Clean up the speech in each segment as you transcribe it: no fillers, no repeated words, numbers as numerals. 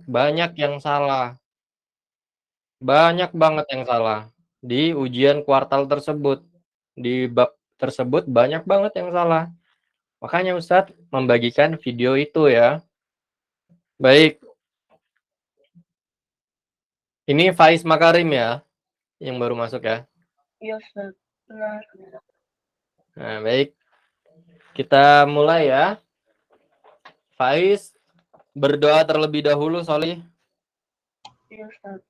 banyak yang salah. Banyak banget yang salah di ujian kuartal tersebut. Di bab tersebut banyak banget yang salah. Makanya Ustadz membagikan video itu ya. Baik, ini Faiz Makarim ya yang baru masuk ya. Iya, Ustaz. Benar. Nah, baik. Kita mulai ya. Faiz berdoa terlebih dahulu, Solih. Iya, Ustaz.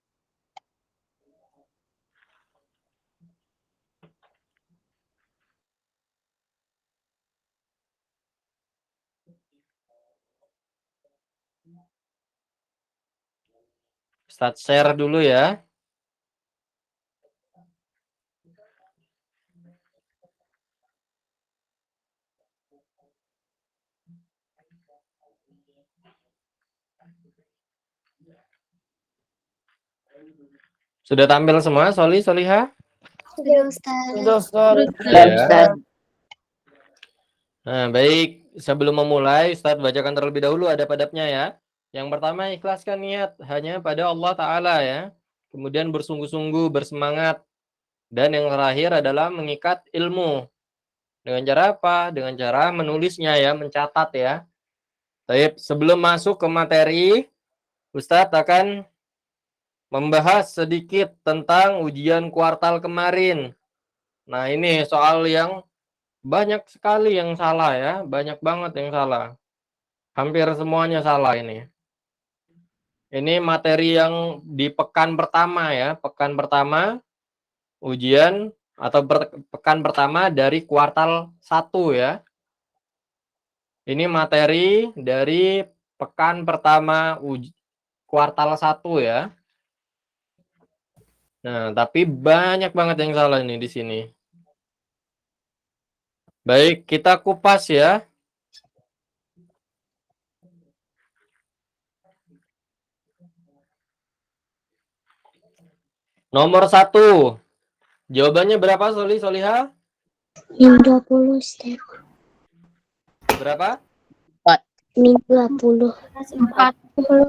Ustadz share dulu ya. Sudah tampil semua, Solih, Solihah? Sudah, Ustaz. Sudah, Ustaz. Ya. Nah, baik. Sebelum memulai, Ustadz bacakan terlebih dahulu adab-adabnya ya. Yang pertama, ikhlaskan niat hanya pada Allah Ta'ala ya. Kemudian bersungguh-sungguh, bersemangat. Dan yang terakhir adalah mengikat ilmu. Dengan cara apa? Dengan cara menulisnya ya, mencatat ya. Baik, sebelum masuk ke materi, Ustadz akan membahas sedikit tentang ujian kuartal kemarin. Nah, ini soal yang banyak sekali yang salah ya, banyak banget yang salah. Hampir semuanya salah ini. Ini materi yang di pekan pertama ya, pekan pertama ujian atau pekan pertama dari kuartal 1 ya. Ini materi dari pekan pertama kuartal 1 ya. Nah, tapi banyak banget yang salah ini di sini. Baik, kita kupas ya. Nomor 1. Jawabannya berapa, Solihah? 20, Ustaz. Berapa? 20. 40,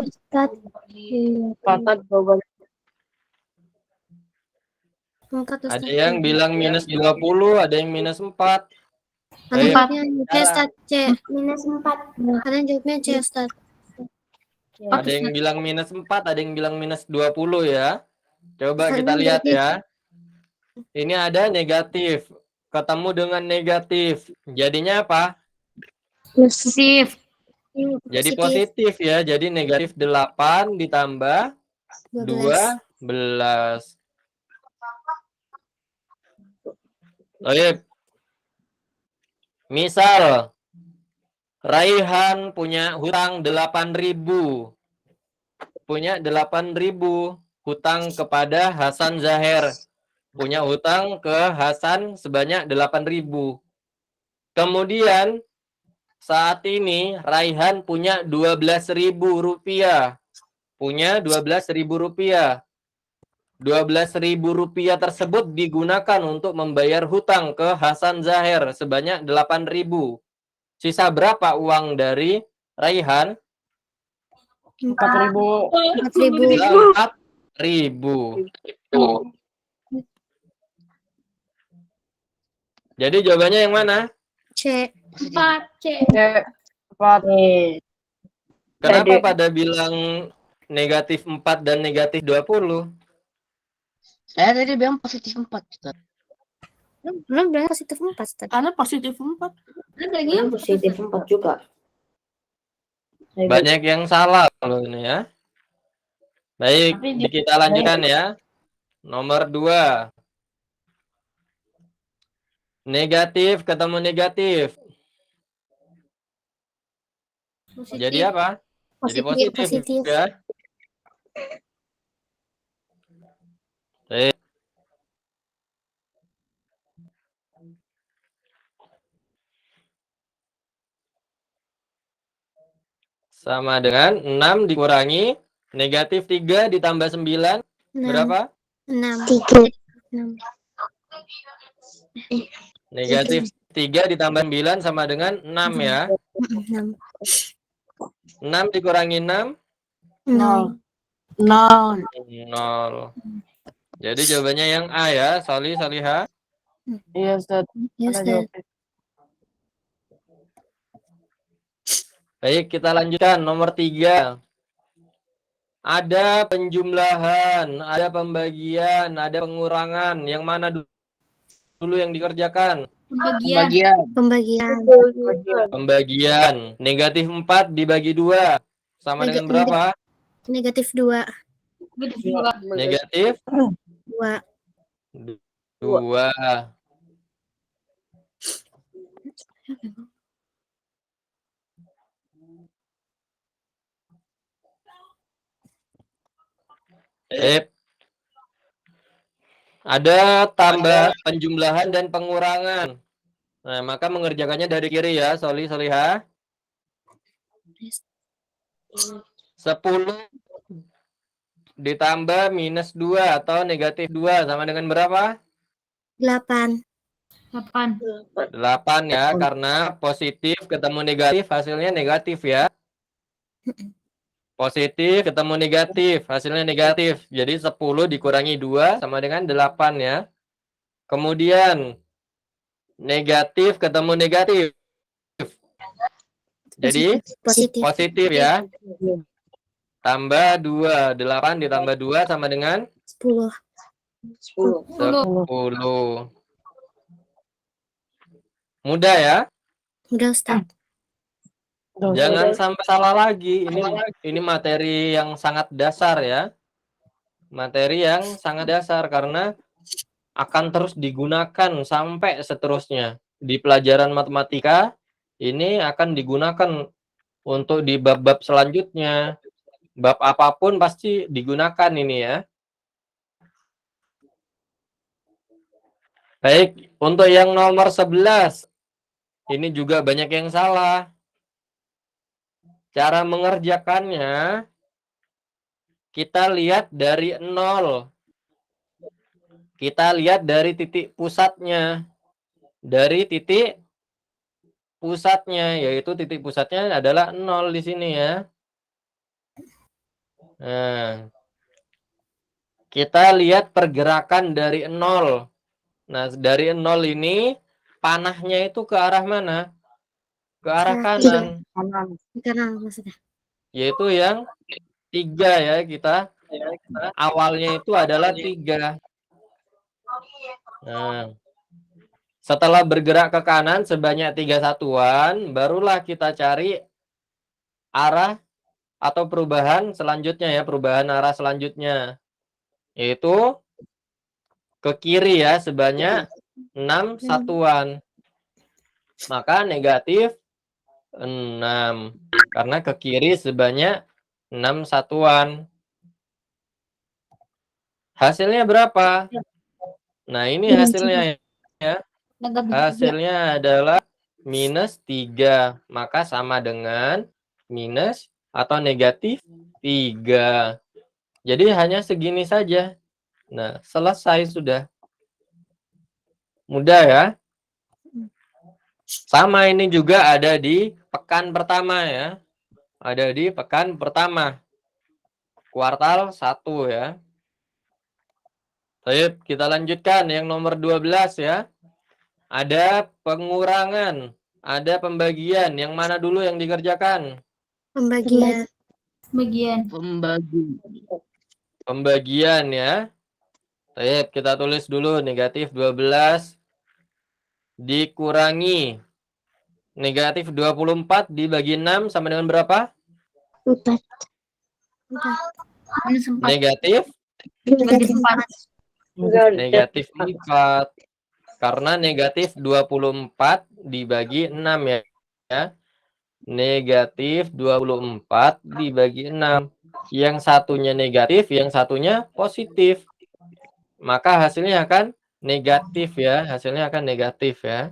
Ustaz. 4 jawabannya. 4, Ustaz. Ada yang bilang minus 20, ada yang minus 4. Ada jawabnya C, Ustaz. C. Minus 4. Ada jawabnya C, Ustaz. Ada yang bilang minus 4, ada yang bilang minus 20 ya. Coba Ustaz, kita ini lihat negatif. ya. Ini ada negatif. Ketemu dengan negatif. Jadinya apa? Positif. Jadi positif ya. Jadi negatif 8 ditambah 12. 12. Baik. Misal Raihan punya hutang 8.000. Punya 8.000 hutang kepada Hasan Zahir. Punya hutang ke Hasan sebanyak 8.000. Kemudian saat ini Raihan punya 12.000 rupiah. Punya 12.000 rupiah. 12.000 rupiah tersebut digunakan untuk membayar hutang ke Hasan Zahir sebanyak 8.000. Sisa berapa uang dari Raihan? 4.000. 4.000. Jadi jawabannya yang mana? C. 4. C. 4. Kenapa pada bilang negatif 4 dan negatif 20? Saya tadi bilang positif 4, Ustaz. Belum bilang positif 4, Ustaz. Karena positif 4. Kan positif 4 juga. Banyak yang salah kalau ini ya. Baik, kita lanjutkan ya. Nomor 2. Negatif ketemu negatif. Positif. Jadi apa? Jadi positif. Ya. Baik. Sama dengan 6 dikurangi negatif 3 ditambah 9. 6. Berapa? 6. 3. 6. Negatif 3 ditambah 9 sama dengan 6 ya. 6. 6 dikurangi 6. Nol. 0. 0. Jadi jawabannya yang A ya, Salihah. Iya, Ustaz. Ya, Mana Ustaz. jawabnya? Baik, kita lanjutkan nomor 3. Ada penjumlahan, ada pembagian, ada pengurangan. Yang mana dulu yang dikerjakan? Pembagian. Pembagian. Pembagian. Negatif 4 dibagi 2. Sama dengan berapa? Negatif 2. Negatif 2. 2. Ada tambah penjumlahan dan pengurangan. Nah, maka mengerjakannya dari kiri ya, Salihah. 10 ditambah minus 2 atau negatif 2 sama dengan berapa? 8. 8 ya, karena positif ketemu negatif hasilnya negatif ya. Positif ketemu negatif hasilnya negatif. Jadi 10 dikurangi 2 sama dengan 8 ya. Kemudian negatif ketemu negatif. Jadi positif ya. Tambah 2. 8 ditambah 2 sama dengan 10. 10. Mudah ya? Udah, Ustaz. Jangan sampai salah lagi. Ini materi yang sangat dasar ya. Materi yang sangat dasar karena akan terus digunakan sampai seterusnya. Di pelajaran matematika ini akan digunakan untuk di bab-bab selanjutnya. Bab apapun pasti digunakan ini ya. Baik, untuk yang nomor 11. Ini juga banyak yang salah. Cara mengerjakannya, kita lihat dari 0. Kita lihat dari titik pusatnya. Dari titik pusatnya, yaitu titik pusatnya adalah 0 di sini ya. Nah, kita lihat pergerakan dari 0. Nah, dari 0 ini, panahnya itu ke arah mana? Ke arah kanan. Kanan maksudnya. Yaitu yang 3 ya kita. Awalnya itu adalah 3. Nah, setelah bergerak ke kanan sebanyak 3 satuan, barulah kita cari arah atau perubahan selanjutnya ya, perubahan arah selanjutnya. Yaitu ke kiri ya, sebanyak 6 satuan. Maka negatif 6. Karena ke kiri sebanyak 6 satuan. Hasilnya berapa? Nah, ini hasilnya ya. Hasilnya adalah minus 3. Maka sama dengan minus atau negatif 3. Jadi hanya segini saja. Nah, selesai sudah. Mudah ya. Sama ini juga ada di pekan pertama ya. Ada di pekan pertama. Kuartal 1 ya. Baik, kita lanjutkan yang nomor 12 ya. Ada pengurangan, ada pembagian. Yang mana dulu yang dikerjakan? Pembagian. Pembagian ya. Baik, kita tulis dulu negatif 12 dikurangi negatif 24 dibagi 6 sama dengan berapa? 4. Negatif negatif 4. Karena negatif 24 dibagi 6 ya. Negatif 24 dibagi 6. Yang satunya negatif, yang satunya positif. Maka hasilnya akan negatif ya. Hasilnya akan negatif ya.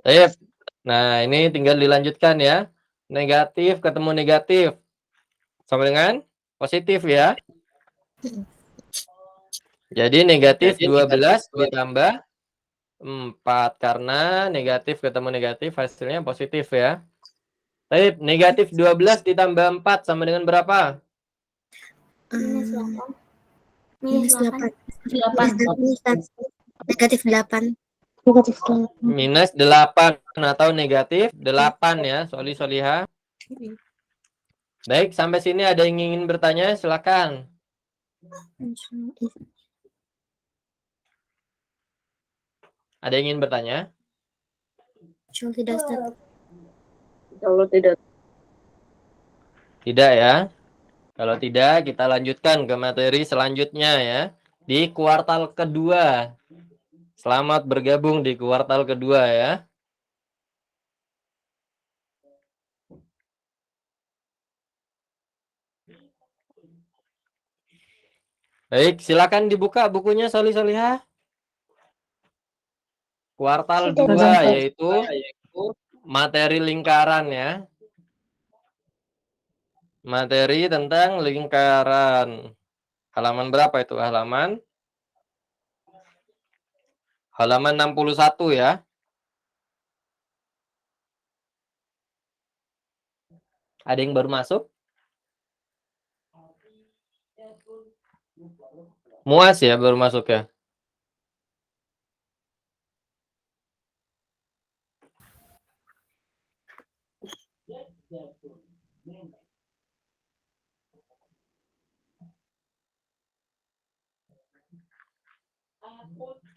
Baik. Nah, ini tinggal dilanjutkan ya. Negatif ketemu negatif. Sama dengan positif ya. Jadi negatif 12 ditambah 4. Karena negatif ketemu negatif hasilnya positif ya. Baik, negatif 12 ditambah 4 sama dengan berapa? Minus Minus 8. 8. Negatif 8. Negatif 8. Minus 8 atau negatif 8 ya, Soliha. Baik, sampai sini ada yang ingin bertanya? Silakan. Ada yang ingin bertanya? Tidak, Ustaz. Kalau tidak. Tidak ya. Kalau tidak, kita lanjutkan ke materi selanjutnya ya. Di kuartal kedua. Selamat bergabung di kuartal kedua ya. Baik, silakan dibuka bukunya Soliha. Kuartal 2 yaitu materi lingkaran ya. Materi tentang lingkaran. Halaman berapa itu? Halaman 61 ya. Ada yang baru masuk? Muas ya baru masuk ya.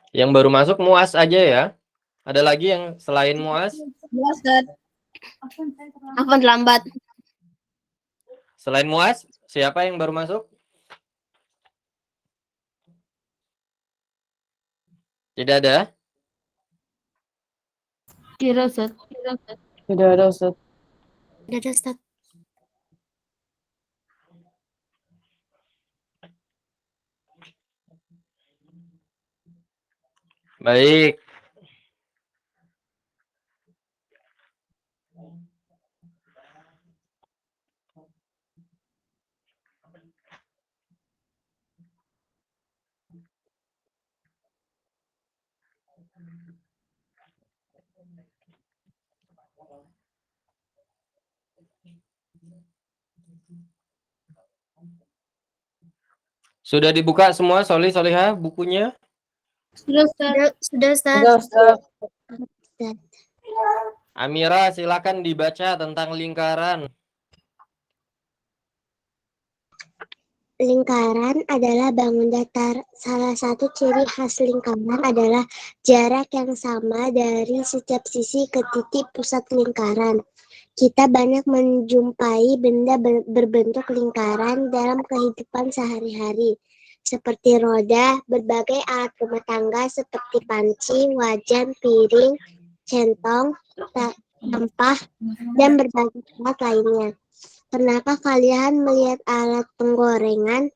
Yang baru masuk Muas aja ya. Ada lagi yang selain Muas? Apa terlambat? Selain Muas, siapa yang baru masuk? Tidak ada? Tidak, Ustaz. Tidak ada, Ustaz. Tidak ada, Ustaz. Baik. Sudah dibuka semua Soliha bukunya? Sudah, Ustaz. Sudah, Ustaz. Tidak, Ustaz. Amira, silakan dibaca tentang lingkaran. Lingkaran adalah bangun datar. Salah satu ciri khas lingkaran adalah jarak yang sama dari setiap sisi ke titik pusat lingkaran. Kita banyak menjumpai benda berbentuk lingkaran dalam kehidupan sehari-hari, seperti roda, berbagai alat rumah tangga seperti panci, wajan, piring, centong, sampah, dan berbagai alat lainnya. Pernahkah kalian melihat alat penggorengan,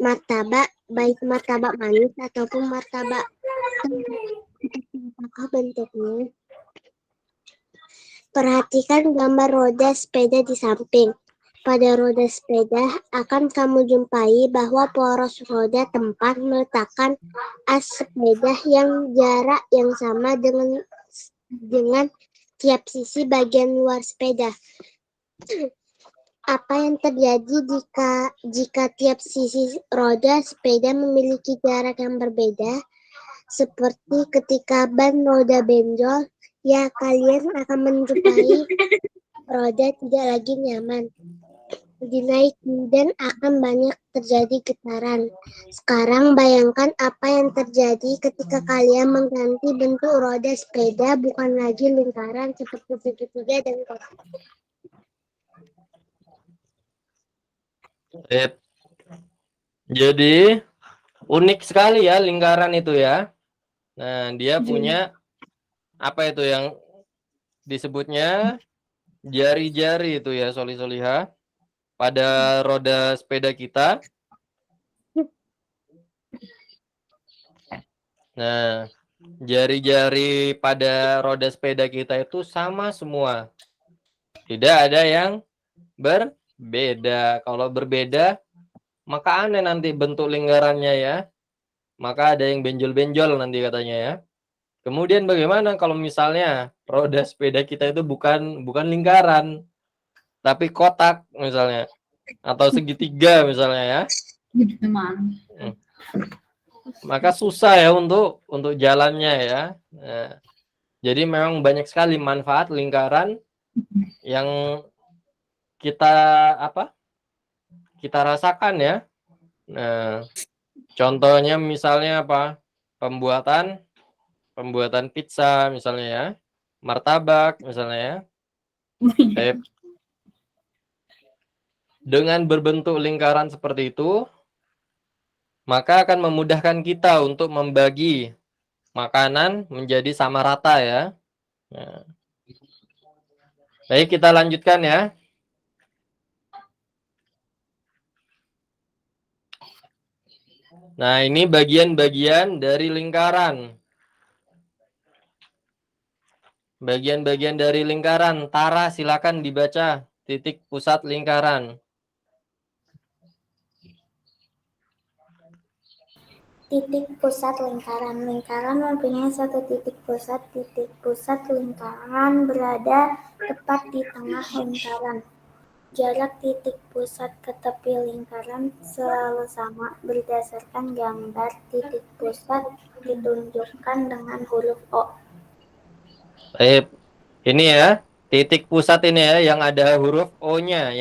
martabak, baik martabak manis ataupun martabak? Apakah bentuknya? Perhatikan gambar roda sepeda di samping. Pada roda sepeda akan kamu jumpai bahwa poros roda tempat meletakkan as sepeda yang jarak yang sama dengan tiap sisi bagian luar sepeda. Apa yang terjadi jika tiap sisi roda sepeda memiliki jarak yang berbeda? Seperti ketika ban roda benjol, ya kalian akan menjumpai roda tidak lagi nyaman. Dinaiki dan akan banyak terjadi getaran. Sekarang bayangkan apa yang terjadi ketika kalian mengganti bentuk roda sepeda bukan lagi lingkaran seperti segitiga dan kotak. Jadi unik sekali ya lingkaran itu ya. Nah, dia punya apa itu yang disebutnya jari-jari itu ya Soliha pada roda sepeda kita. Nah, jari-jari pada roda sepeda kita itu sama semua. Tidak ada yang berbeda. Kalau berbeda, maka aneh nanti bentuk lingkarannya ya. Maka ada yang benjol-benjol nanti katanya ya. Kemudian bagaimana kalau misalnya roda sepeda kita itu bukan lingkaran, tapi kotak misalnya. atau segitiga misalnya ya. Maka susah ya untuk jalannya ya. Nah, jadi memang banyak sekali manfaat lingkaran yang kita kita rasakan ya. Nah, contohnya misalnya apa? Pembuatan pizza misalnya ya. Martabak misalnya ya. Dengan berbentuk lingkaran seperti itu, maka akan memudahkan kita untuk membagi makanan menjadi sama rata ya. Nah, baik, kita lanjutkan ya. Nah, ini bagian-bagian dari lingkaran. Bagian-bagian dari lingkaran. Tara, silakan dibaca titik pusat lingkaran. Titik pusat lingkaran. Lingkaran mempunyai satu titik pusat. Titik pusat lingkaran berada tepat di tengah lingkaran. Jarak titik pusat ke tepi lingkaran selalu sama. Berdasarkan gambar, titik pusat ditunjukkan dengan huruf O. Baik, ini ya, titik pusat ini ya, yang ada huruf O-nya,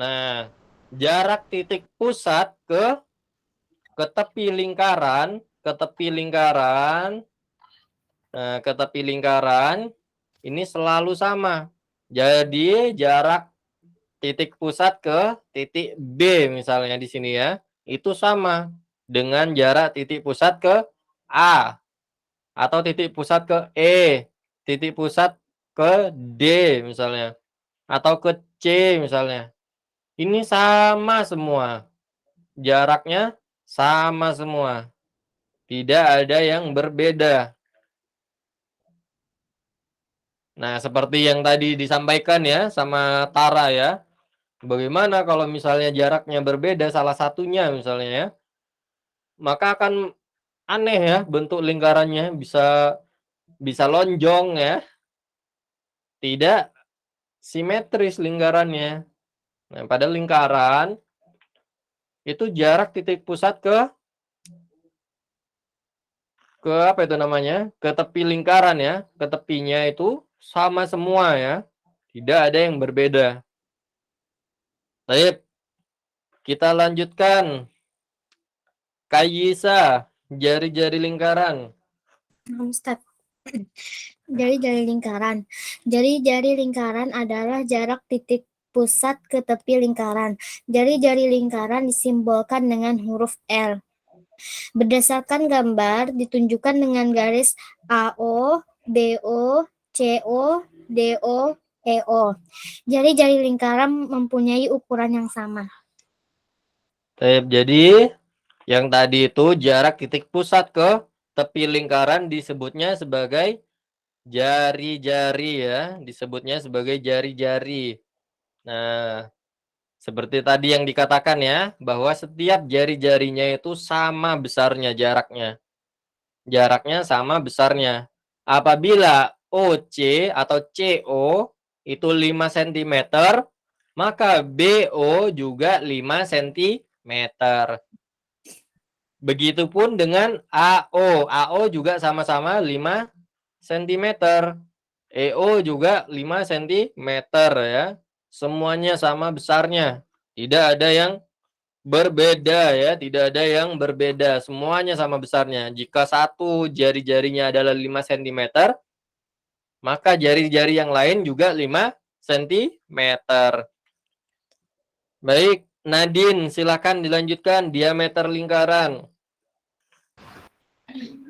Nah, jarak titik pusat ke tepi lingkaran, nah, ke tepi lingkaran ini selalu sama. Jadi jarak titik pusat ke titik B misalnya di sini ya, itu sama dengan jarak titik pusat ke A. Atau titik pusat ke E, titik pusat ke D misalnya, atau ke C misalnya. Ini sama semua, jaraknya sama semua, tidak ada yang berbeda. Nah, seperti yang tadi disampaikan ya sama Tara ya, bagaimana kalau misalnya jaraknya berbeda salah satunya misalnya ya, maka akan aneh ya bentuk lingkarannya, bisa lonjong ya, tidak simetris lingkarannya. Nah, pada lingkaran itu jarak titik pusat ke apa itu namanya? Ke tepi lingkaran ya, ke tepinya itu sama semua ya. Tidak ada yang berbeda. Baik, kita lanjutkan. Kayisa, jari-jari lingkaran. Ustaz. Jari-jari lingkaran. Jari-jari lingkaran adalah jarak titik pusat ke tepi lingkaran. Jari-jari lingkaran disimbolkan dengan huruf L. Berdasarkan gambar ditunjukkan dengan garis AO, BO, CO, DO, EO. Jari-jari lingkaran mempunyai ukuran yang sama. Jadi yang tadi itu jarak titik pusat ke tepi lingkaran disebutnya sebagai jari-jari ya, disebutnya sebagai jari-jari. Nah, seperti tadi yang dikatakan ya, bahwa setiap jari-jarinya itu sama besarnya jaraknya. Jaraknya sama besarnya. Apabila OC atau CO itu 5 cm, maka BO juga 5 cm. Begitupun dengan AO. AO juga sama-sama 5 cm. EO juga 5 cm ya. Semuanya sama besarnya. Tidak ada yang berbeda ya, tidak ada yang berbeda. Semuanya sama besarnya. Jika satu jari-jarinya adalah 5 cm, maka jari-jari yang lain juga 5 cm. Baik, Nadine, silakan dilanjutkan diameter lingkaran.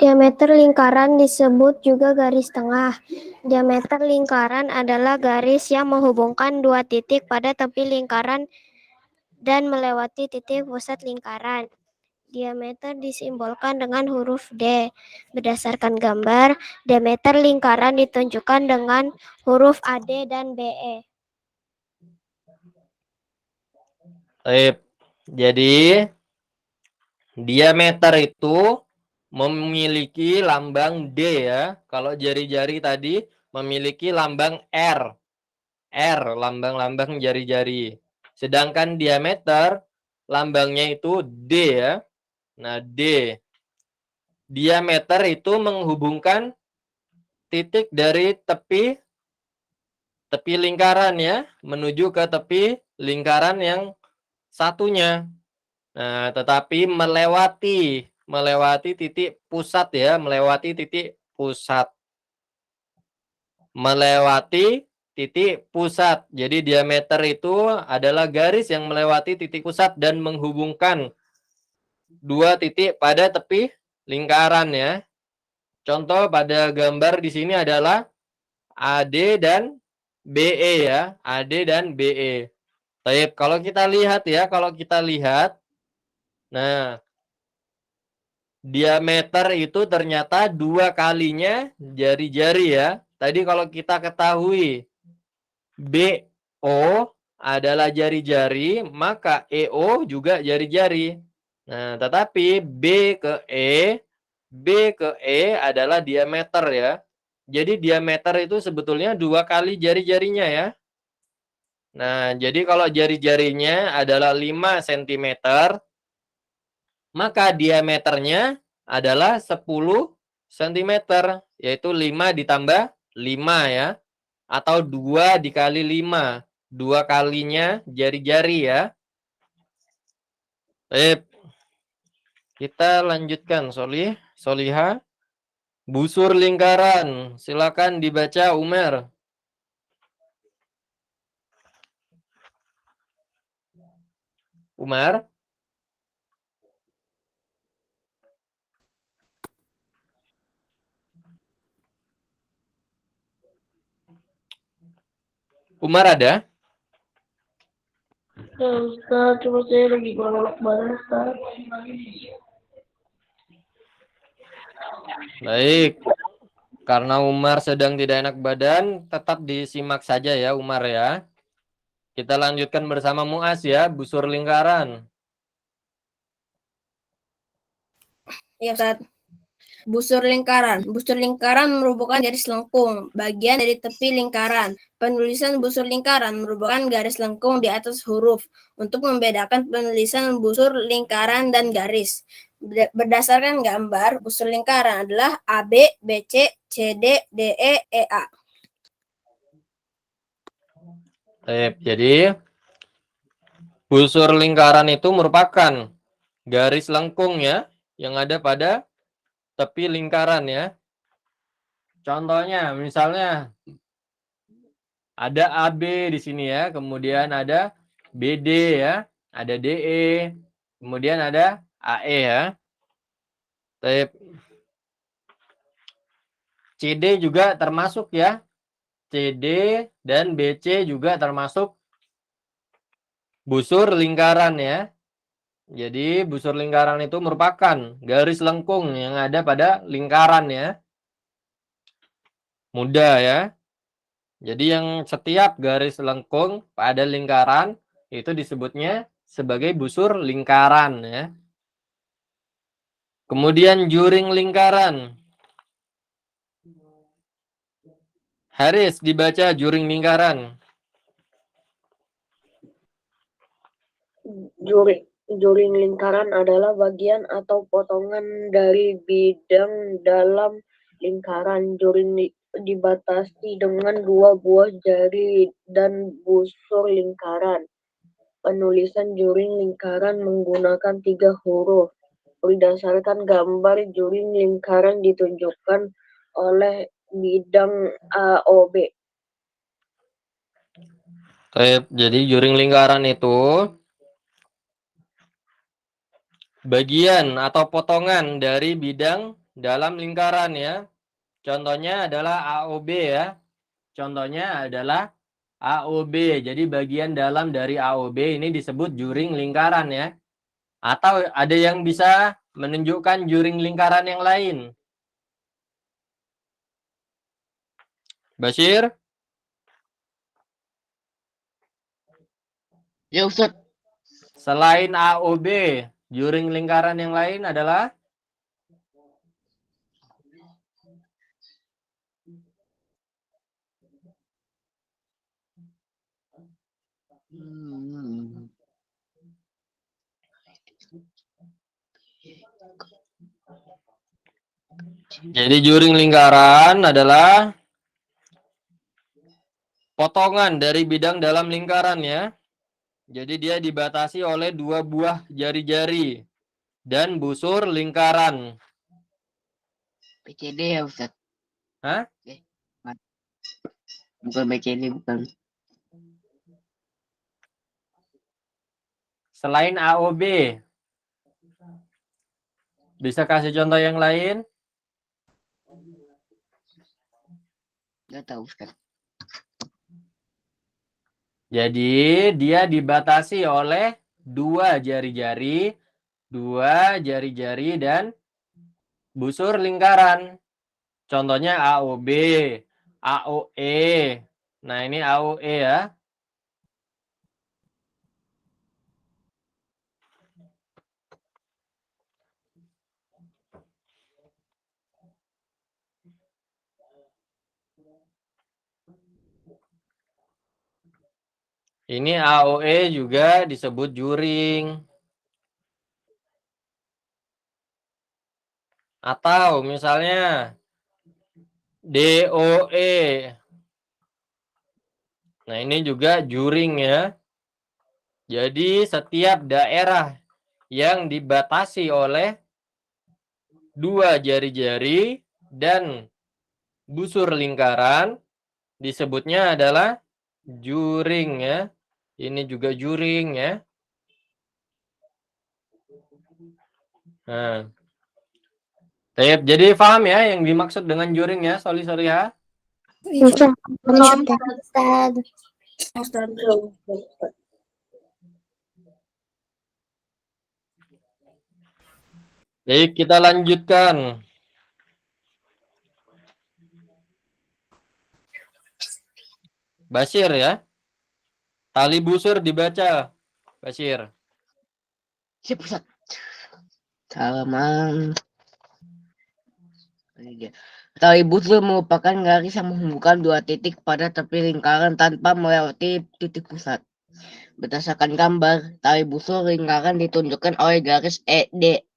Diameter lingkaran disebut juga garis tengah. Diameter lingkaran adalah garis yang menghubungkan dua titik pada tepi lingkaran dan melewati titik pusat lingkaran. Diameter disimbolkan dengan huruf D. Berdasarkan gambar, diameter lingkaran ditunjukkan dengan huruf AD dan BE. Baik, jadi diameter itu memiliki lambang D ya. Kalau jari-jari tadi memiliki lambang R. R, lambang-lambang jari-jari. Sedangkan diameter, lambangnya itu D ya. Nah, D. Diameter itu menghubungkan titik dari tepi lingkaran ya, menuju ke tepi lingkaran yang satunya. Nah, tetapi melewati titik pusat ya, melewati titik pusat. Melewati titik pusat. Jadi diameter itu adalah garis yang melewati titik pusat dan menghubungkan dua titik pada tepi lingkaran ya. Contoh pada gambar di sini adalah AD dan BE ya, AD dan BE. Baik, kalau kita lihat ya, nah, diameter itu ternyata dua kalinya jari-jari ya. Tadi kalau kita ketahui BO adalah jari-jari, maka EO juga jari-jari. Nah, tetapi B ke E adalah diameter ya. Jadi diameter itu sebetulnya dua kali jari-jarinya ya. Nah, jadi kalau jari-jarinya adalah 5 cm, maka diameternya adalah 10 cm, yaitu 5 ditambah 5 ya, atau 2 dikali 5, 2 kalinya jari-jari ya. Baik, kita lanjutkan, Soliha. Busur lingkaran, silakan dibaca Umar. Umar. Umar ada? Ustaz, cuma saya lagi nolak badan, Ustaz. Baik. Karena Umar sedang tidak enak badan, tetap disimak saja ya Umar ya. Kita lanjutkan bersama Muas ya, busur lingkaran. Ya, Ustaz. Busur lingkaran. Busur lingkaran merupakan garis lengkung, bagian dari tepi lingkaran. Penulisan busur lingkaran merupakan garis lengkung di atas huruf untuk membedakan penulisan busur lingkaran dan garis. Berdasarkan gambar, busur lingkaran adalah AB, BC, CD, DE, EA. Jadi busur lingkaran itu merupakan garis lengkung ya, yang ada pada tepi lingkaran ya. Contohnya, misalnya ada AB di sini ya, kemudian ada BD ya, ada DE, kemudian ada AE ya. CD juga termasuk ya. CD dan BC juga termasuk busur lingkaran ya. Jadi busur lingkaran itu merupakan garis lengkung yang ada pada lingkaran ya. Mudah ya. Jadi yang setiap garis lengkung pada lingkaran itu disebutnya sebagai busur lingkaran ya. Kemudian juring lingkaran. Haris dibaca juring lingkaran. Juring lingkaran adalah bagian atau potongan dari bidang dalam lingkaran. Juring dibatasi dengan dua buah jari dan busur lingkaran. Penulisan juring lingkaran menggunakan 3 huruf. Berdasarkan gambar, juring lingkaran ditunjukkan oleh bidang AOB. Jadi juring lingkaran itu bagian atau potongan dari bidang dalam lingkaran ya. Contohnya adalah AOB ya. Contohnya adalah AOB. Jadi bagian dalam dari AOB ini disebut juring lingkaran ya. Atau ada yang bisa menunjukkan juring lingkaran yang lain? Bashir? Ya Ustaz. Selain AOB, juring lingkaran yang lain adalah? Jadi juring lingkaran adalah potongan dari bidang dalam lingkaran ya. Jadi dia dibatasi oleh 2 buah jari-jari dan busur lingkaran. BCD ya Ustaz. Hah? Bukan BCD, bukan. Selain AOB. Bisa kasih contoh yang lain? Nggak tahu Ustaz. Jadi dia dibatasi oleh 2 jari-jari, 2 jari-jari dan busur lingkaran. Contohnya AOB, AOE. Nah, ini AOE ya. Ini AOE juga disebut juring. Atau misalnya DOE. Nah, ini juga juring ya. Jadi setiap daerah yang dibatasi oleh 2 jari-jari dan busur lingkaran disebutnya adalah juring ya. Ini juga juring ya. Nah. Jadi paham ya yang dimaksud dengan juring ya, sorry ya. Ustaz. Ustaz. Ustaz. Baik, kita lanjutkan. Basir ya. Tali busur dibaca. Basir. Siap Ustaz. Halaman. Tali busur merupakan garis yang menghubungkan 2 titik pada tepi lingkaran tanpa melewati titik pusat. Berdasarkan gambar, tali busur lingkaran ditunjukkan oleh garis ED.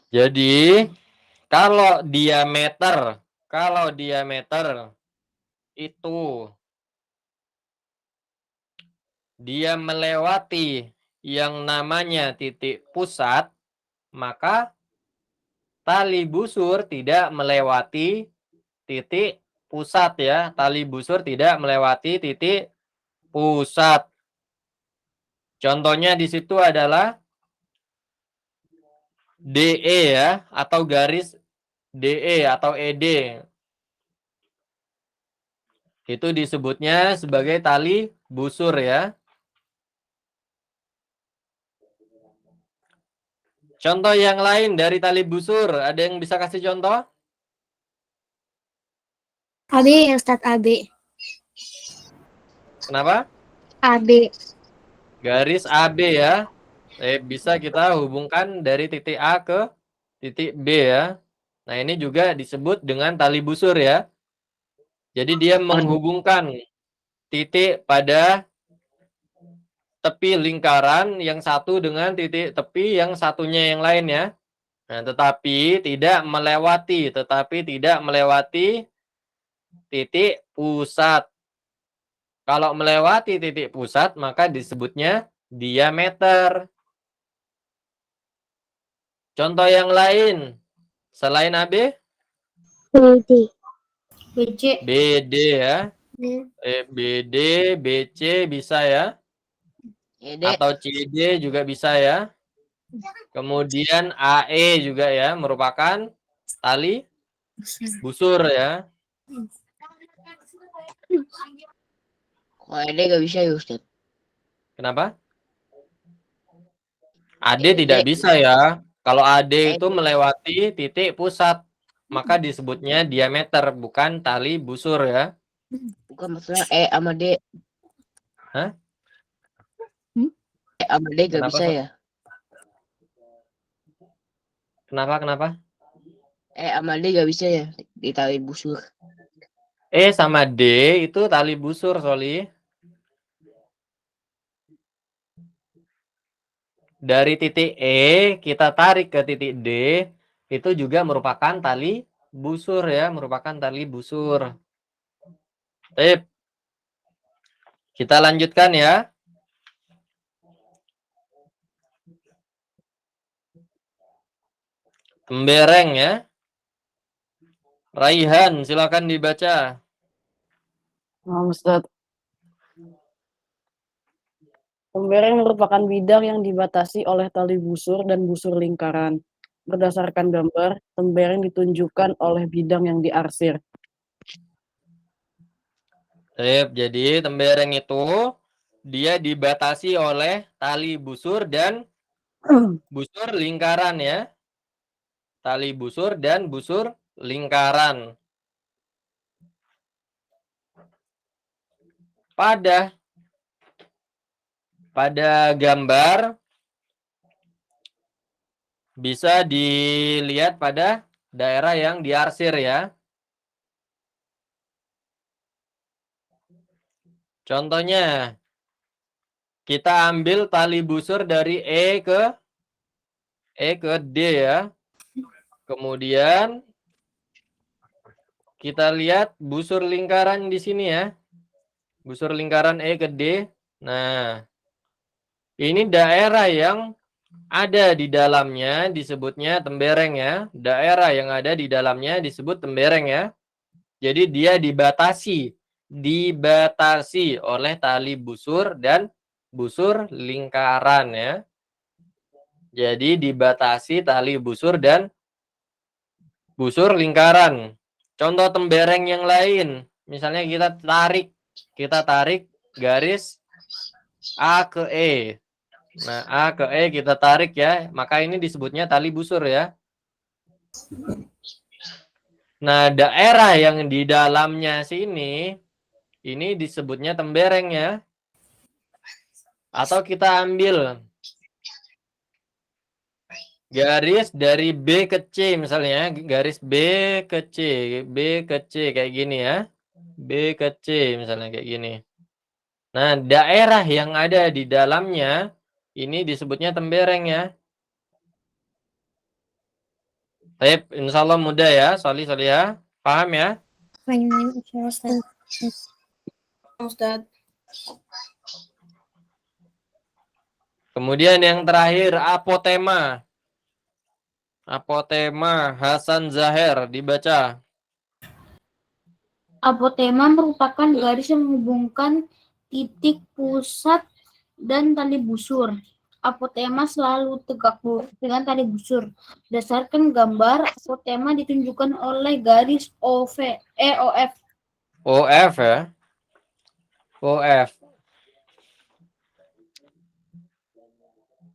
Jadi kalau diameter itu dia melewati yang namanya titik pusat, maka tali busur tidak melewati titik pusat ya. Tali busur tidak melewati titik pusat. Contohnya di situ adalah DE ya, atau garis DE atau ED. Itu disebutnya sebagai tali busur ya. Contoh yang lain dari tali busur, ada yang bisa kasih contoh? AB ya Ustaz, AB. Kenapa? AB. Garis AB ya. Bisa kita hubungkan dari titik A ke titik B ya. Nah, ini juga disebut dengan tali busur ya. Jadi dia menghubungkan titik pada tepi lingkaran yang satu dengan titik tepi yang satunya yang lain ya. Nah, tetapi tidak melewati titik pusat. Kalau melewati titik pusat, maka disebutnya diameter. Contoh yang lain, selain AB? BD. BC. BD ya. BD, BC bisa ya. ED. Atau CD juga bisa ya. Kemudian AE juga ya, merupakan tali busur ya. Kalau ED gak bisa ya Ustaz. Kenapa? AD tidak bisa ya. Kalau AD itu melewati titik pusat, maka disebutnya diameter, bukan tali busur ya. Bukan maksudnya E sama D. Hah? E sama D gak Kenapa, bisa Sob? ya? Kenapa? E sama D gak bisa ya di tali busur. E sama D itu tali busur, Soli. Dari titik E kita tarik ke titik D, itu juga merupakan tali busur ya, merupakan tali busur. Baik. Kita lanjutkan ya. Tembereng ya. Raihan, silakan dibaca. Ustaz. Tembereng merupakan bidang yang dibatasi oleh tali busur dan busur lingkaran. Berdasarkan gambar, tembereng ditunjukkan oleh bidang yang diarsir. Jadi tembereng itu dia dibatasi oleh tali busur dan busur lingkaran ya. Tali busur dan busur lingkaran. Pada gambar bisa dilihat pada daerah yang diarsir ya. Contohnya, kita ambil tali busur dari E ke D ya. Kemudian kita lihat busur lingkaran di sini ya. Busur lingkaran E ke D. Nah, ini daerah yang ada di dalamnya disebutnya tembereng ya. Daerah yang ada di dalamnya disebut tembereng ya. Jadi dia dibatasi oleh tali busur dan busur lingkaran ya. Jadi dibatasi tali busur dan busur lingkaran. Contoh tembereng yang lain, misalnya kita tarik garis A ke E. Nah, A ke E kita tarik ya, maka ini disebutnya tali busur ya. Nah, daerah yang di dalamnya sini, ini disebutnya tembereng ya. Atau kita ambil garis dari B ke C misalnya, garis B ke C kayak gini ya. B ke C misalnya kayak gini. Nah, daerah yang ada di dalamnya ini disebutnya tembereng ya. Baik, insya Allah mudah ya, Solihah. Paham ya? Ustaz. Kemudian yang terakhir, apotema. Apotema, Hasan Zahir, dibaca. Apotema merupakan garis yang menghubungkan titik pusat dan tali busur. Apotema selalu tegak lurus dengan tali busur. Berdasarkan gambar, apotema ditunjukkan oleh garis OF. OF ya. OF.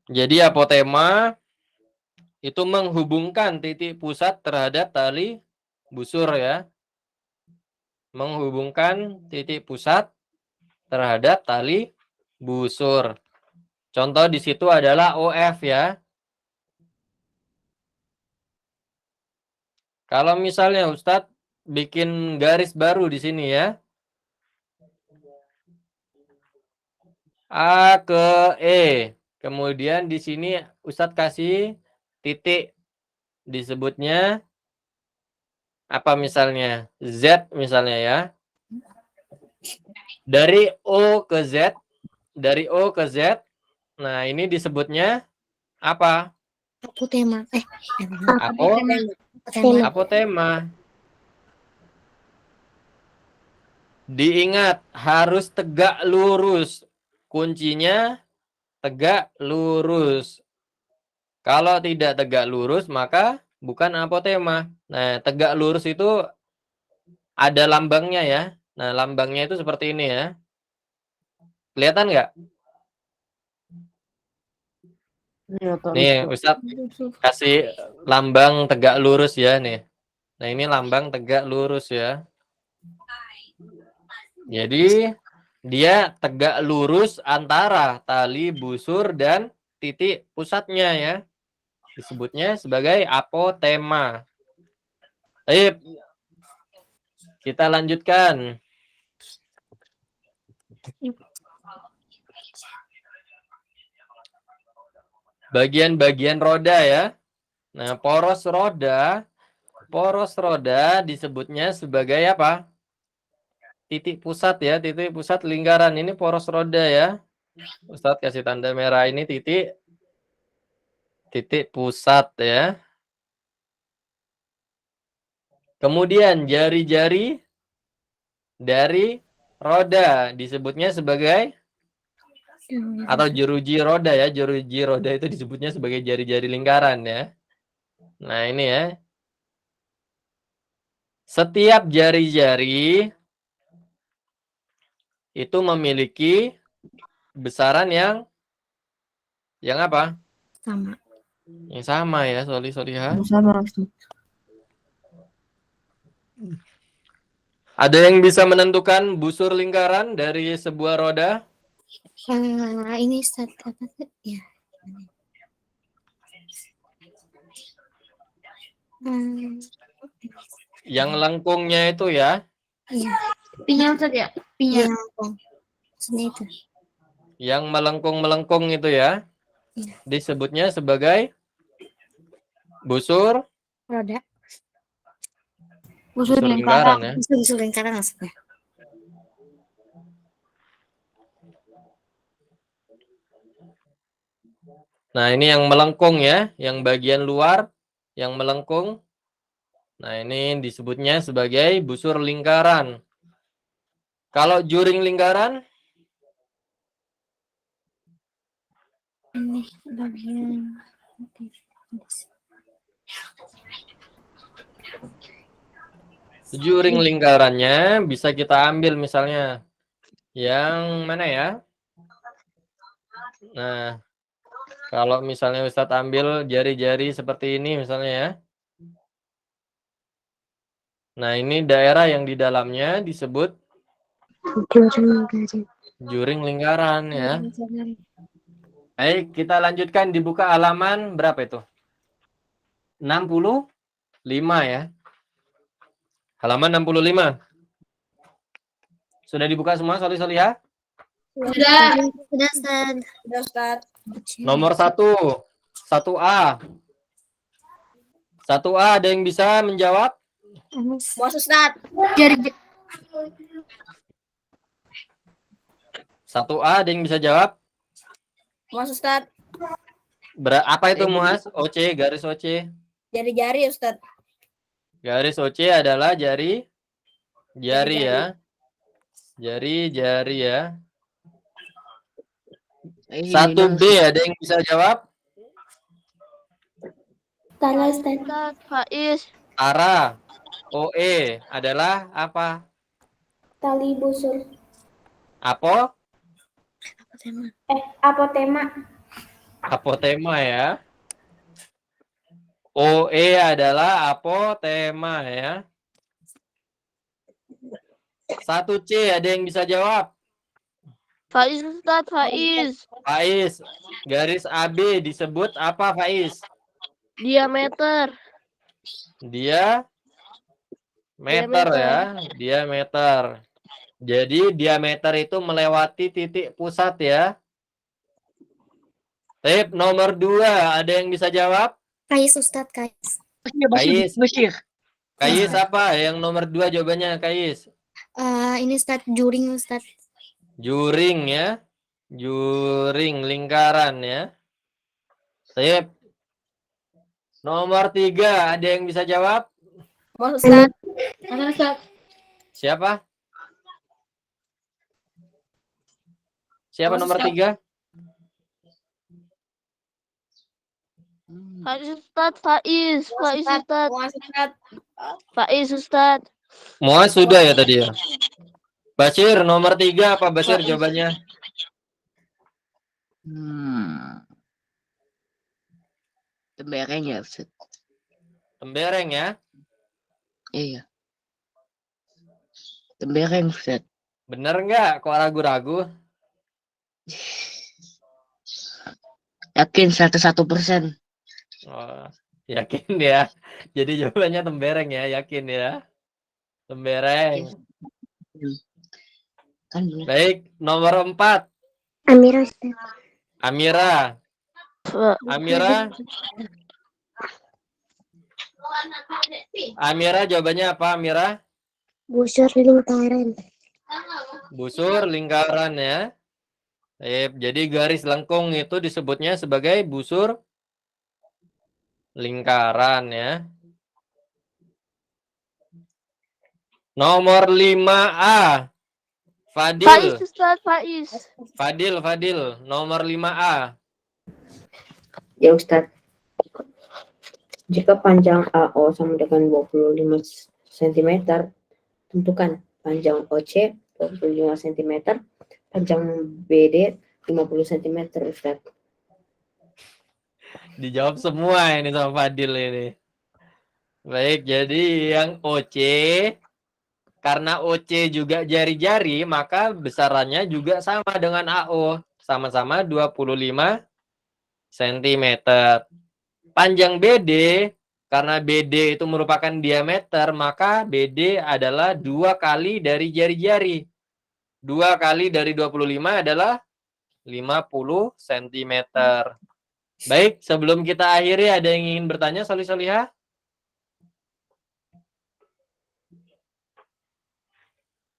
Jadi apotema itu menghubungkan titik pusat terhadap tali busur ya. Menghubungkan titik pusat terhadap tali busur. Contoh di situ adalah OF ya. Kalau misalnya Ustadz bikin garis baru di sini ya. A ke E. Kemudian di sini Ustadz kasih titik, disebutnya apa misalnya? Z misalnya ya. Dari O ke Z. Nah, ini disebutnya apa? Apotema. Apotema. Diingat, harus tegak lurus. Kuncinya tegak lurus. Kalau tidak tegak lurus, maka bukan apotema. Nah, tegak lurus itu ada lambangnya ya. Nah, lambangnya itu seperti ini ya. Kelihatan nggak? Nih, Ustadz kasih lambang tegak lurus ya nih. Nah, ini lambang tegak lurus ya. Jadi, dia tegak lurus antara tali busur dan titik pusatnya ya. Disebutnya sebagai apotema. Baik. Kita lanjutkan. Bagian-bagian roda ya. Nah, poros roda disebutnya sebagai apa? Titik pusat ya, titik pusat lingkaran. Ini poros roda ya. Ustadz kasih tanda merah ini titik pusat ya. Kemudian jari-jari dari roda disebutnya sebagai atau jeruji roda ya. Jeruji roda itu disebutnya sebagai jari-jari lingkaran ya. Nah, ini ya. Setiap jari-jari itu memiliki besaran yang apa? Sama. Yang sama ya, Solihah. Sama. Ada yang bisa menentukan busur lingkaran dari sebuah roda? Ini satu apa tuh? Ya. Yang lengkungnya itu ya. Iya. Pinya Ustaz ya? Pinya. Sini itu. Yang melengkung-melengkung itu ya. Iya. Disebutnya sebagai busur Roda. Busur lingkaran ya. Busur lingkaran maksudnya. Nah, ini yang melengkung ya, yang bagian luar yang melengkung. Nah, ini disebutnya sebagai busur lingkaran. Kalau juring lingkaran? Ini bagian juring lingkarannya bisa kita ambil misalnya yang mana ya? Nah, kalau misalnya Ustadz ambil jari-jari seperti ini misalnya ya. Nah, ini daerah yang di dalamnya disebut juring lingkaran ya. Baik, kita lanjutkan, dibuka halaman berapa itu? 65 ya. Halaman 65. Sudah dibuka semua, Solihah? Sudah. Sudah, Ustaz. Nomor 1. 1A. 1A ada yang bisa menjawab? Muas Ustaz. Jari 1A ada yang bisa jawab? Muas Ustaz. Apa itu Muas? OC, garis OC. Jari-jari Ustaz. Garis OC adalah jari ya. Jari ya. 1B ada yang bisa jawab? Tala Ustaz. Faiz. Ara. OE adalah apa? Tali busur. Apa? Apotema. Apotema ya. OE adalah apotema ya. 1C ada yang bisa jawab? Faiz Ustaz, Faiz. Faiz. Garis AB disebut apa Faiz? Diameter. Diameter ya. Diameter. Jadi diameter itu melewati titik pusat ya. Tip nomor 2 ada yang bisa jawab? Kais Ustadz, Kais. Kais. Kais apa? Yang nomor 2 jawabannya Kais. Ini Ustadz, juring Ustadz. Juring ya. Juring lingkaran ya. Tip. Nomor 3 ada yang bisa jawab? Muas Ustaz. Siapa? Siapa nomor 3? Faiz Ustaz, Faiz. Faiz Ustaz. Muas Ustaz. Faiz Ustaz. Muas sudah ya tadi ya. Basir nomor 3 apa Basir jawabannya? Tembereng ya, Ustaz. Tembereng ya. Iya. Tembereng, Ustaz. Bener nggak? Kok ragu-ragu? Yakin 101%. Oh, yakin ya. Jadi jawabannya tembereng ya, yakin ya. Tembereng. Kan bener. Baik, nomor 4. Amira Ustaz. Amira. Amira. Amira jawabannya apa, Amira? Busur lingkaran. Busur lingkaran ya. Jadi garis lengkung itu disebutnya sebagai busur lingkaran ya. Nomor 5A. Fadil. Ustaz, Faiz. Fadil. Nomor 5A. Ya Ustadz, jika panjang AO sama dengan 25 cm, tentukan panjang OC 25 cm, panjang BD 50 cm, Ustadz. Dijawab semua ini sama Fadil ini. Baik, jadi yang OC, karena OC juga jari-jari, maka besarannya juga sama dengan AO. Sama-sama 25 cm. Panjang BD, karena BD itu merupakan diameter, maka BD adalah 2 kali dari jari-jari. 2 kali dari 25 adalah 50 cm. Baik, sebelum kita akhiri, ada yang ingin bertanya, Solihah?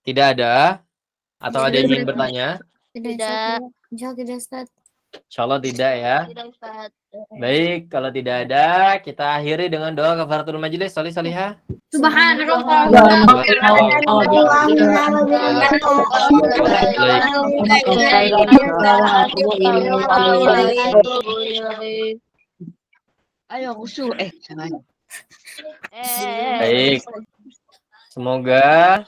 Tidak ada? Atau ada yang ingin bertanya? Tidak. Tidak, Ustaz. Insyaallah tidak ya. Tidak, Ustaz. Baik, kalau tidak ada, kita akhiri dengan doa kafaratul majelis. Solihah. Ayo usul. Jangan. Baik. Semoga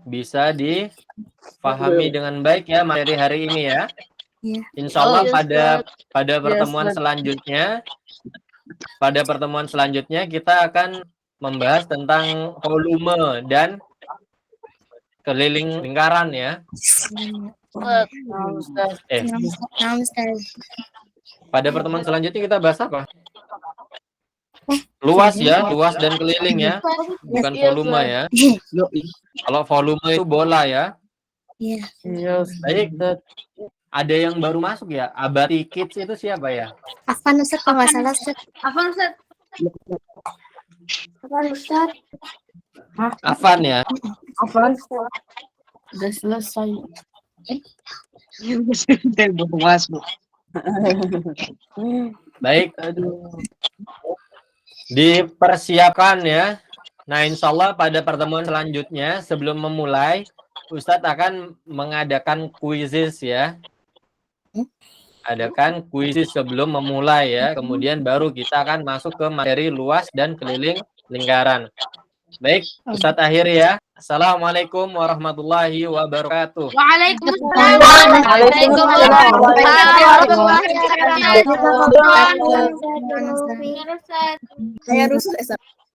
bisa dipahami dengan baik ya materi hari ini ya. Iya. Insya Allah pada pertemuan selanjutnya, kita akan membahas tentang volume dan keliling lingkaran ya. Pada pertemuan selanjutnya kita bahas apa? Luas ya, luas dan keliling ya, bukan volume ya. Kalau volume itu bola ya. Iya. Baik. Ada yang baru masuk ya? Abati Kids itu siapa ya? Afan Ustaz, kalau nggak salah Ustaz. Apa, Ustaz? Afan ya. Apa? Udah selesai. Belum masuk. Baik. Dipersiapkan ya. Nah, insya Allah pada pertemuan selanjutnya sebelum memulai, Ustadz akan mengadakan kuisis ya. Adakan kuisis sebelum memulai ya. Kemudian baru kita akan masuk ke materi luas dan keliling lingkaran. Baik, Ustadz akhiri ya. Assalamualaikum warahmatullahi wabarakatuh. Waalaikumsalam warahmatullahi wabarakatuh. Saya rusuh, Ustaz.